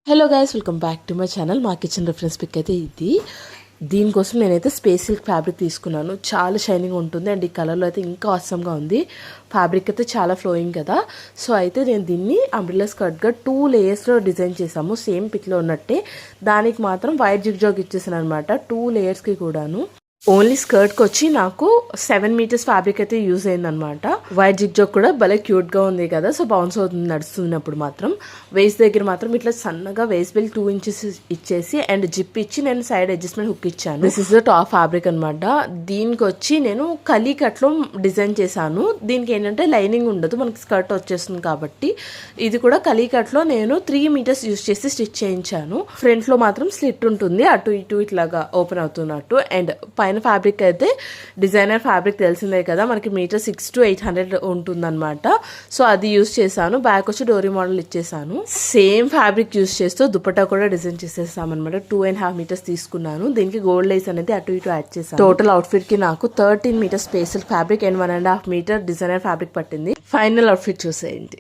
Hello guys, welcome back to my channel. మా kitchen reference pic అయితే ఇది. దీనికోసం నేనైతే స్పేస్ సిల్క్ ఫ్యాబ్రిక్ తీసుకున్నాను. చాలా షైనింగ్ ఉంటుంది అండ్ ఈ కలర్లో అయితే ఇంకా ఆసమ్గా ఉంది. ఫ్యాబ్రిక్ అయితే చాలా ఫ్లోయింగ్ కదా. సో అయితే నేను దీన్ని అంబ్రెల్లా స్కర్ట్గా 2 లేయర్స్లో డిజైన్ చేసాము. సేమ్ పిక్లో ఉన్నట్టే. దానికి మాత్రం వైట్ జిగ్ జాగ్ ఇచ్చేసాను అనమాట 2 లేయర్స్కి కూడాను. ఓన్లీ స్కర్ట్కి వచ్చి నాకు 7 మీటర్స్ ఫ్యాబ్రిక్ అయితే యూజ్ అయిందనమాట. వైట్ జిగ్ జాగ్ కూడా భలే క్యూట్గా ఉంది కదా. సో బౌన్స్ అవుతుంది నడుస్తున్నప్పుడు మాత్రం. వేస్ట్ దగ్గర మాత్రం ఇట్లా సన్నగా వేస్ట్ బెల్ట్ 2 ఇంచెస్ ఇచ్చేసి అండ్ జిప్ ఇచ్చి నేను సైడ్ అడ్జస్ట్మెంట్ హుక్ ఇచ్చాను. This is the top fabric అనమాట. దీనికి వచ్చి నేను కలీ కట్లో డిజైన్ చేశాను. దీనికి ఏంటంటే లైనింగ్ ఉండదు, మనకి స్కర్ట్ వచ్చేస్తుంది కాబట్టి. ఇది కూడా కలీ కట్లో నేను 3 మీటర్స్ యూజ్ చేసి స్టిచ్ చేయించాను. ఫ్రంట్ లో మాత్రం స్లిట్ ఉంటుంది, అటు ఇటు ఇట్లాగా ఓపెన్ అవుతున్నట్టు. అండ్ పైన ఫ్యాబ్రిక్ అయితే డిజైనర్ ఫ్యాబ్రిక్ తెలిసిందే కదా, మనకి మీటర్ 600 to 800 ఉంటుందన్నమాట. సో అది యూజ్ చేశాను. బ్యాక్ వచ్చి డోరీ మోడల్ ఇచ్చేసాను. సేమ్ ఫ్యాబ్రిక్ యూజ్ చేస్తూ దుపట్టా కూడా డిజైన్ చేసేసాం అనమాట. 2.5 మీటర్స్ తీసుకున్నాను. దీనికి గోల్డ్ లేస్ అనేది అటు ఇటు యాడ్ చేశాను. టోటల్ అవుట్ఫిట్ కి నాకు 13 metres space fabric and 1.5 metre designer fabric పట్టింది. ఫైనల్ అవుట్ఫిట్ చూసేయండి.